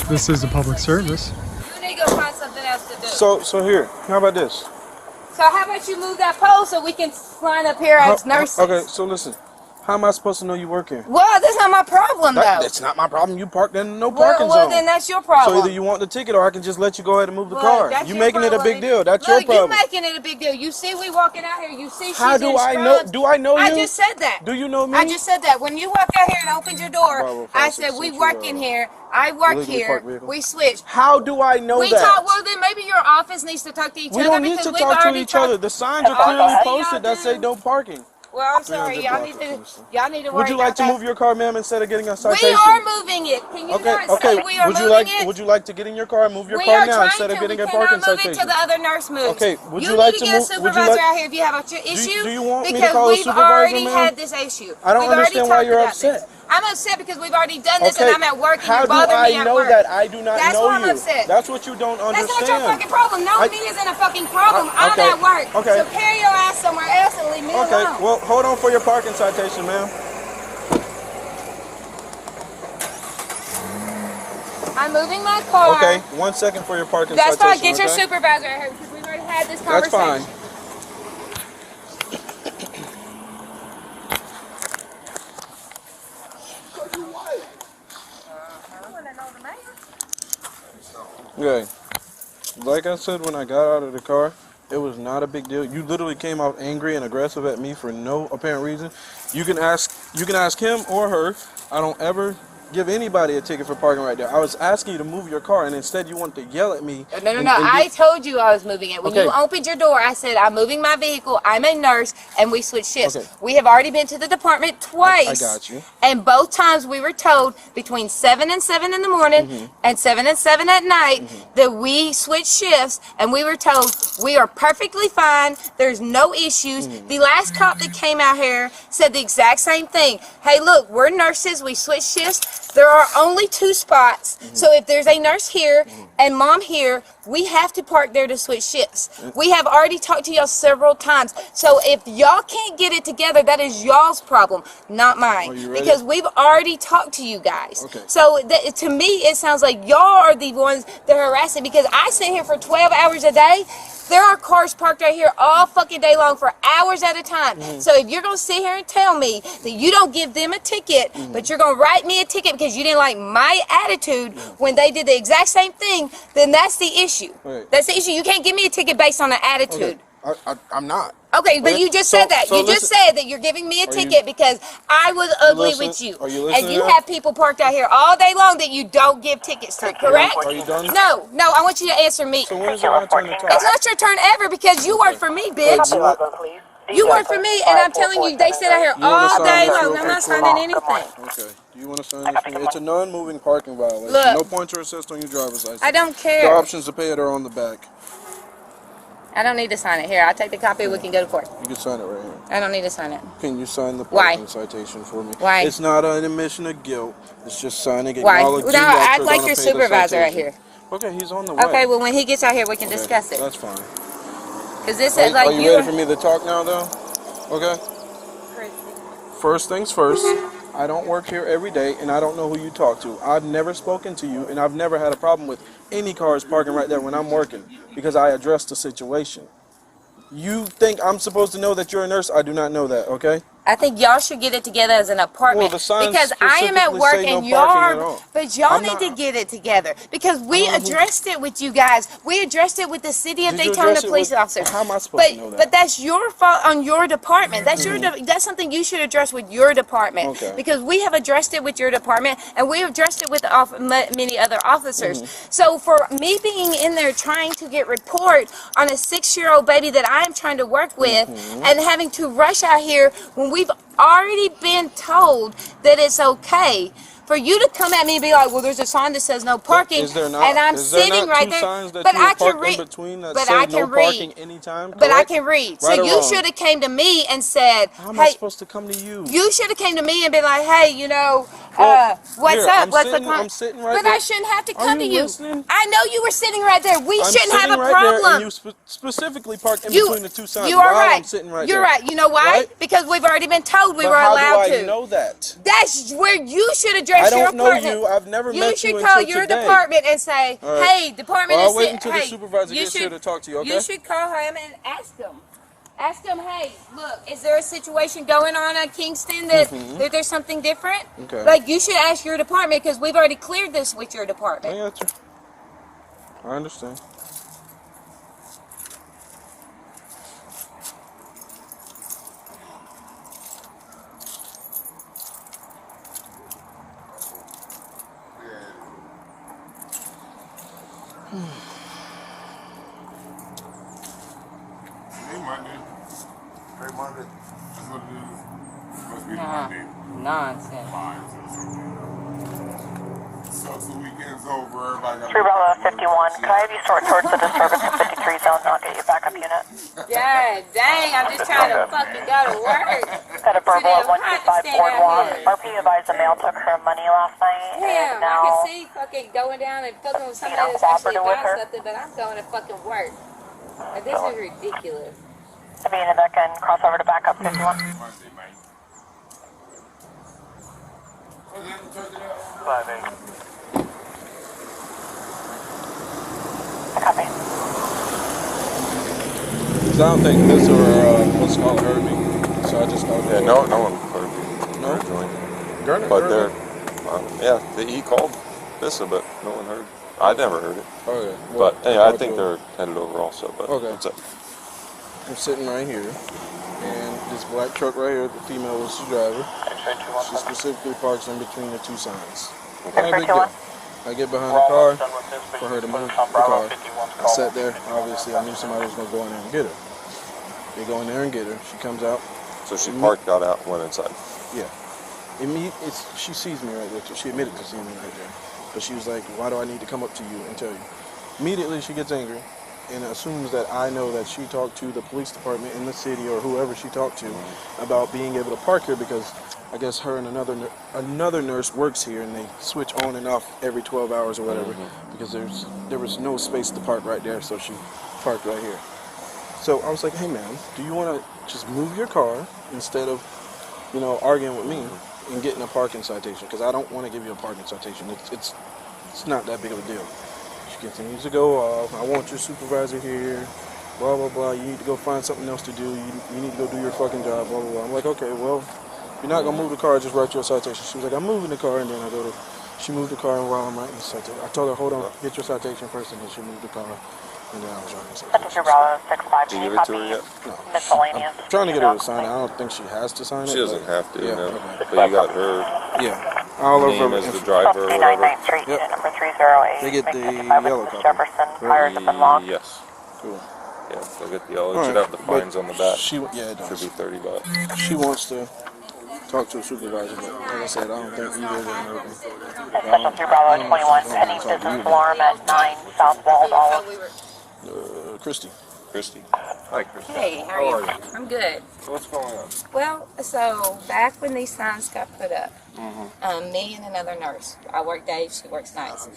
This is a public service. You need to go find something else to do. So here, how about this? So how about you move that pole so we can line up here as nurses? Okay, so listen. How am I supposed to know you work here? Well, that's not my problem, though. That's not my problem. You parked in no parking well, zone. then that's your problem. So either you want the ticket or I can just let you go ahead and move the car. You making it a big deal. That's your Look, problem. you making it a big deal. You see we walking out here. You see she's How do in I know? scrubs. Do I know you? I just said that. Do you know me? I just said that. When you walked out here and opened your door, Bravo, I said, we work in here. I work here. We switch. How do I know we that? Talk, well, then maybe your office needs to talk to each other. We don't need to talk to each other. The signs are clearly posted that say no parking. Well, I'm sorry. Y'all need to worry. Would you like to move your car, ma'am, instead of getting a citation? We are moving it. Can you not say we are moving it? Would you like to get in your car and move your car now instead of getting a parking citation? We cannot move it till the other nurse moves. Okay. Would you like to move? You need to get a supervisor out here if you have an issue. Do you want me to call a supervisor, because we've already ma'am? had this issue. I don't understand why you're upset. I'm upset because we've already done this and I'm at work and you're bothering me at How do I know work. that I do not know you? That's why I'm upset. That's what you don't understand. That's not your fucking problem. No, me isn't a fucking problem. I'm at work. Okay. So carry your ass somewhere else and leave me alone. Okay, well, hold on for your parking citation, ma'am. I'm moving my car. Okay, 1 second for your parking citation. That's fine. Get your supervisor out here because we've already had this conversation. That's fine. Okay, like I said when I got out of the car, it was not a big deal. You literally came out angry and aggressive at me for no apparent reason. You can ask him or her. I don't ever give anybody a ticket for parking right there. I was asking you to move your car, and instead you want to yell at me. No. I told you I was moving it. When you opened your door, I said, I'm moving my vehicle. I'm a nurse, and we switch shifts. Okay. We have already been to the department twice. I got you. And both times we were told between 7 and 7 in the morning and 7 and 7 at night that we switch shifts, and we were told we are perfectly fine. There's no issues. The last cop that came out here said the exact same thing. Hey, look, we're nurses. We switch shifts. There are only 2 spots, so if there's a nurse here and mom here, we have to park there to switch shifts. We have already talked to y'all several times, so if y'all can't get it together, that is y'all's problem, not mine. Are you ready? Because we've already talked to you guys. Okay. So to me, it sounds like y'all are the ones that are harassing, because I sit here for 12 hours a day. There are cars parked right here all fucking day long for hours at a time. So if you're going to sit here and tell me that you don't give them a ticket, but you're going to write me a ticket because you didn't like my attitude when they did the exact same thing, then that's the issue. Right. That's the issue. You can't give me a ticket based on an attitude. Okay. I'm not. Okay, but you just said that. You just said that you're giving me a ticket because I was ugly with you. Are you listening? And you have people parked out here all day long that you don't give tickets to, correct? Are you done? No, I want you to answer me. So when is it my turn to talk? It's not your turn ever because you work for me, bitch. You work for me, and I'm telling you, they sit out here all day long. I'm not signing anything. Okay. Do you want to sign this for me? It's a non-moving parking violation. Look. No point to assist on your driver's license. I don't The care. options to pay it are on the back. I don't need to sign it. Here, I'll take the copy. We can go to court. You can sign it right here. I don't need to sign it. Can you sign the Why? parking citation for me? Why? It's not an admission of guilt. It's just signing, Why? acknowledging No, that I'd you're like gonna your pay the supervisor right citation. here. Okay, he's on the way. Okay, well, when he gets out here, we can discuss it. That's fine. Because this is like Are you ready for me to talk now, though? Okay. First things first. I don't work here every day, and I don't know who you talk to. I've never spoken to you, and I've never had a problem with any cars parking right there when I'm working because I addressed the situation. You think I'm supposed to know that you're a nurse? I do not know that, okay? I think y'all should get it together as an apartment. Well, the signs because I am at specifically work say no and parking at y'all, all. but y'all I'm need not- to get it together because we addressed it with you guys. We addressed it with the city of Did you Daytona address it police with- officers. How am I supposed to know that? But that's your fault on your department. That's that's something you should address with your department. Okay. Because we have addressed it with your department and we have addressed it with many other officers. So for me being in there trying to get report on a 6-year-old baby that I am trying to work with and having to rush out here when we've already been told that it's okay for you to come at me and be like, well, there's a sign that says no parking, Is there not, and I'm is there sitting not right two there. signs that But you I have can parked in read. between that But say I can no read. parking anytime? But I correct? can read. Right So or you wrong? should have came to me and said, How am I hey, supposed to come to you? you should have came to me and been like, hey, you know, What's here, up? What's the I'm sitting right But there. I shouldn't have to Are come to you you. listening? I know you were sitting right there. We I'm shouldn't have sitting a right there, problem. and you specifically parked in between the two signs You are while right. I'm sitting right You're there. right. You know why? Right? Because we've already been told we But were how allowed do I to. know that? That's where you should address I your don't know department. you. I've never met you should until call your today. department and say, All right. "Hey, department Well, is I'll wait until the supervisor you gets here to talk to you, okay? You should call him and ask him. Ask him, hey, look, is there a situation going on at Kingston that there's something different? Okay. Like, you should ask your department because we've already cleared this with your department. I got you. I understand. Hey, Monday. That's what it is. Must be Monday. Nonsense. Sucks the weekend's over. Everybody got Chirillo 51. Can I have you sort towards the disturbance in 53 zone and I'll get you backup unit? God dang, I'm just trying to fucking go to work. Got a verbal at Damn hot to 125 stand Boardwalk. out here. RP advised the mail took her money last night. Damn, and I now can see fucking going down and fucking with somebody that's actually cooperative with about her. something, but I'm going to fucking work. Like, this is ridiculous. to be in the deck and cross over to backup 51. Monday, man. 5-8. Copy. I don't think this or what's called heard me, so I just called. Yeah, no one heard me No? originally. Garner, But Garner. he called Vista, but no one heard. I never heard it. Oh yeah. Well, But hey, I think they're headed over also. But Okay. what's up? I'm sitting right here, and this black truck right here, the female was the driver. She specifically parks in between the two signs. Not a big deal. I get behind the car for her to move the car. I sat there. Obviously, I knew somebody was going to go in there and get her. They go in there and get her. She comes out. So she parked, got out, and went inside. Yeah. She sees me right there. She admitted to seeing me right there. But she was like, why do I need to come up to you and tell you? Immediately, she gets angry and assumes that I know that she talked to the police department in the city or whoever she talked to about being able to park here because I guess her and another nurse works here and they switch on and off every 12 hours or whatever because there was no space to park right there, so she parked right here. So I was like, hey man, do you want to just move your car instead of, arguing with me and getting a parking citation? Because I don't want to give you a parking citation. It's not that big of a deal. She continues to go off. I want your supervisor here. Blah blah blah. You need to go find something else to do. You need to go do your fucking job. Blah blah blah. I'm like, okay, well, if you're not gonna move the car, just write you a citation. She was like, I'm moving the car, and then she moved the car, and while I'm writing the citation, I told her, hold on, get your citation first, and then she moved the car, and then I was writing the citation. Chirillo 65. Did you give it to her yet? No. Miscellaneous. I'm trying to get her to sign it. I don't think she has to sign it. She doesn't have to. Yeah, No. okay. But you got her Yeah. All name over as the driver or whatever. 39th Street, Yep. unit number 308. They get the 55 yellow with copy. Jefferson. Tires have been locked. Yes. Cool. Yeah, they'll get the yellow. It All should right, have the fines but on the back. It Should does. be $30. She wants to talk to a supervisor, but like I said, I don't think either of them hurt me. Special 3 Bravo 21, pending business alarm at 9 South Wald Olive. Christy. Christy. Hi, Christy. Hey, how are you? I'm good. What's going on? Well, so back when these signs got put up, me and another nurse, I work days, she works nights,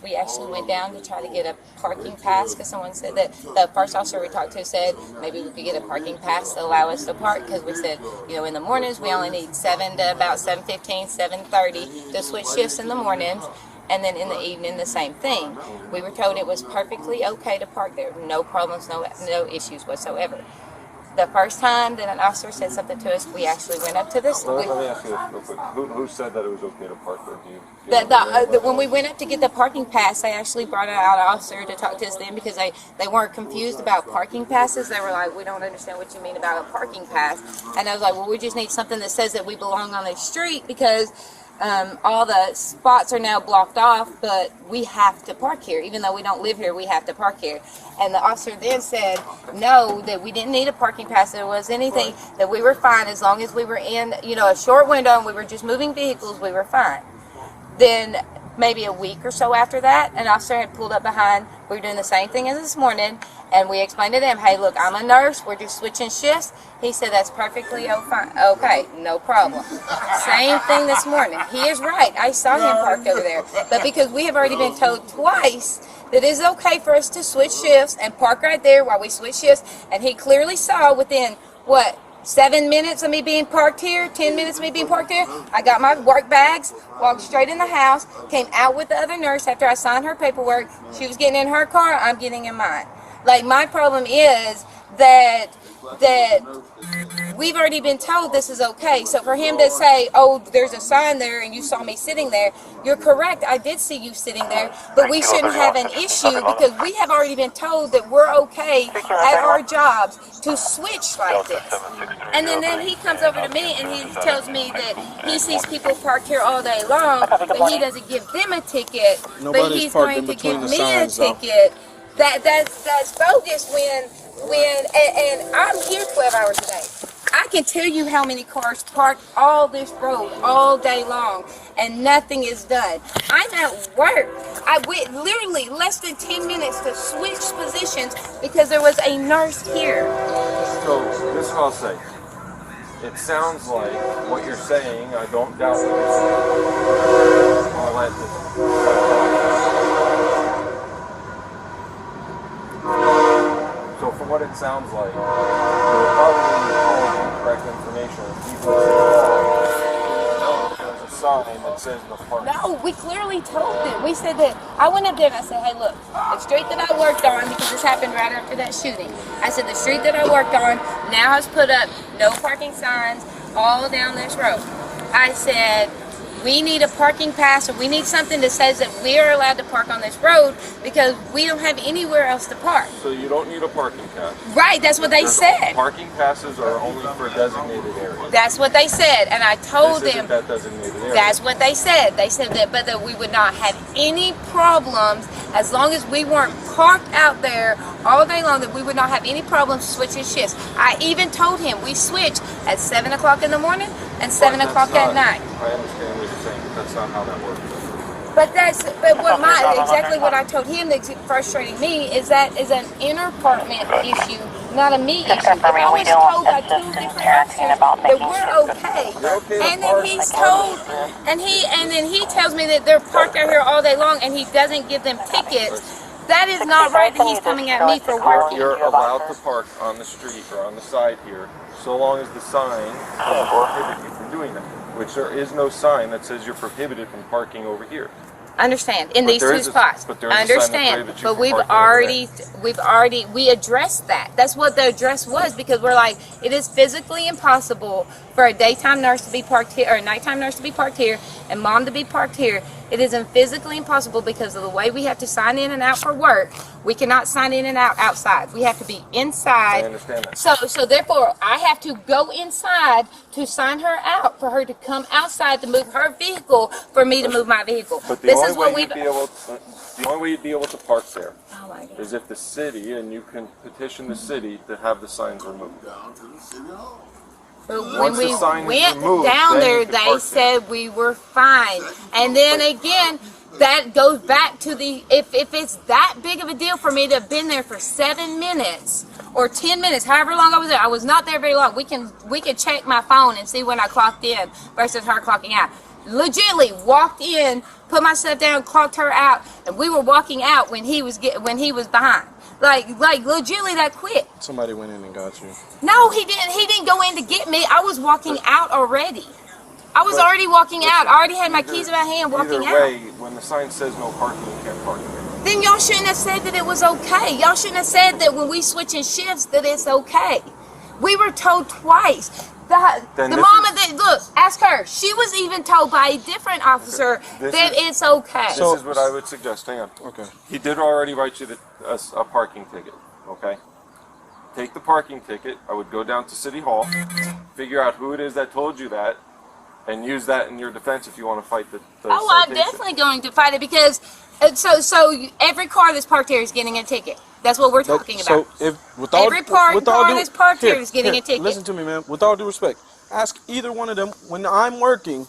we actually went down to try to get a parking pass because someone said that the first officer we talked to said maybe we could get a parking pass to allow us to park because we said, in the mornings we only need 7 to about 7:15, 7:30 to switch shifts in the mornings. And then in the evening, the same thing. We were told it was perfectly okay to park there. No problems, no issues whatsoever. The first time that an officer said something to us, we actually went up to this. Let me ask you this real quick. Who said that it was okay to park there? When we went up to get the parking pass, they actually brought out an officer to talk to us then because they weren't confused about parking passes. They were like, we don't understand what you mean about a parking pass. And I was like, well, we just need something that says that we belong on the street because all the spots are now blocked off, but we have to park here. Even though we don't live here, we have to park here. And the officer then said, no, that we didn't need a parking pass. There was anything that we were fine as long as we were in, a short window and we were just moving vehicles, we were fine. Then maybe a week or so after that, an officer had pulled up behind. We were doing the same thing as this morning, and we explained to them, hey, look, I'm a nurse. We're just switching shifts. He said, that's perfectly okay, no problem. Same thing this morning. He is right. I saw him parked over there. But because we have already been told twice that it is okay for us to switch shifts and park right there while we switch shifts, and he clearly saw within, what, 7 minutes of me being parked here, 10 minutes of me being parked here, I got my work bags, walked straight in the house, came out with the other nurse after I signed her paperwork. She was getting in her car, I'm getting in mine. Like, my problem is that we've already been told this is okay. So for him to say, oh, there's a sign there and you saw me sitting there, you're correct. I did see you sitting there, but we shouldn't have an issue because we have already been told that we're okay at our jobs to switch like this. And then he comes over to me and he tells me that he sees people parked here all day long, but he doesn't give them a ticket, but he's going to give me a ticket. That's bogus and I'm here 12 hours a day. I can tell you how many cars park all this road all day long and nothing is done. I'm at work. I went literally less than 10 minutes to switch positions because there was a nurse here. So, this is what I'll say. It sounds like what you're saying, I don't doubt what you're saying. I'll let this. So from what it sounds like, you're probably told incorrect information. People say, there's a sign that says no parking. No, we clearly told them. We said that, I went up there and I said, hey look, the street that I worked on, because this happened right after that shooting, I said the street that I worked on now has put up no parking signs all down this road. I said, we need a parking pass or we need something that says that we are allowed to park on this road because we don't have anywhere else to park. So you don't need a parking pass. Right, that's what they said. Parking passes are only for designated areas. That's what they said, and I told them that designated area. that's what they said. They said that, but that we would not have any problems as long as we weren't parked out there all day long, that we would not have any problems switching shifts. I even told him we switch at 7 o'clock in the morning and 7 o'clock at night. I understand what you're saying, but that's not how that works. But exactly what I told him that's frustrating me is that is an interpartment issue, not a me issue. If I was told by two different officers that we're okay, and then he's told, and then he tells me that they're parked out here all day long and he doesn't give them tickets. That is not right that he's coming at me for working. You're allowed to park on the street or on the side here, so long as the sign doesn't prohibit you from doing that. Which there is no sign that says you're prohibited from parking over here. Understand in these two spots. Understand, but we addressed that. That's what the address was, because we're like, it is physically impossible for a daytime nurse to be parked here or a nighttime nurse to be parked here and mom to be parked here. It isn't physically impossible because of the way we have to sign in and out for work. We cannot sign in and out outside. We have to be inside. I understand that. So therefore, I have to go inside to sign her out for her to come outside to move her vehicle for me to move my vehicle. But the only way you'd be able to park there is if the city, and you can petition the city to have the signs removed. But when we went down there, they said we were fine. And then again, that goes back to the, if it's that big of a deal for me to have been there for 7 minutes or 10 minutes, however long I was there, I was not there very long. We can check my phone and see when I clocked in versus her clocking out. Legitimately walked in, put my stuff down, clocked her out, and we were walking out when he was behind. Like legitimately that quick. Somebody went in and got you. No, he didn't. He didn't go in to get me. I was walking out already. I was already walking out. I already had my keys in my hand walking out. Either way, when the sign says no parking, you can't park there. Then y'all shouldn't have said that it was okay. Y'all shouldn't have said that when we switching shifts that it's okay. We were told twice. Look, ask her. She was even told by a different officer that it's okay. This is what I would suggest. Hang on. Okay. He did already write you a parking ticket. Okay. Take the parking ticket. I would go down to City Hall, figure out who it is that told you that, and use that in your defense if you want to fight the citation. I'm definitely going to fight it because so every car that's parked here is getting a ticket. That's what we're talking about. So every car that's parked here is getting a ticket. Listen to me, man. With all due respect, ask either one of them when I'm working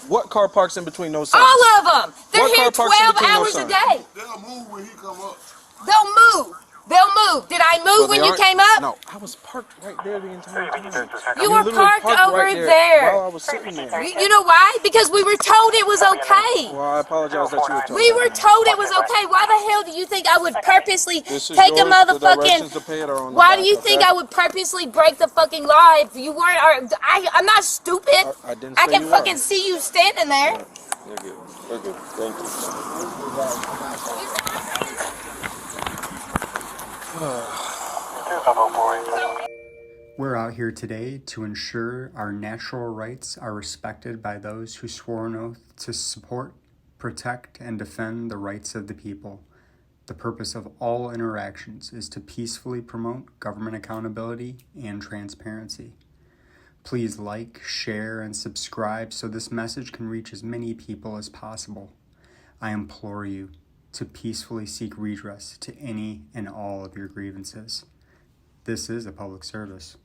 What car parks in between those signs? All of them. They're What here car parks in 12 between hours those a day. They'll move when he come up. They'll move. They'll move. Did I move when you came up? No, I was parked right there the entire time. You were literally parked over right there. while I was sitting there. You know why? Because we were told it was okay. Well, I apologize that you were told. We were told it was okay. Why the hell do you think I would purposely This is take a yours. The directions motherfucking... to pay it are on the Why back, do you think I would purposely break the fucking law if you weren't... I'm not stupid. I didn't I say can you fucking are. see you standing there. You're good. We're good. Thank you. We're out here today to ensure our natural rights are respected by those who swore an oath to support, protect, and defend the rights of the people. The purpose of all interactions is to peacefully promote government accountability and transparency. Please like, share, and subscribe so this message can reach as many people as possible. I implore you to peacefully seek redress to any and all of your grievances. This is a public service.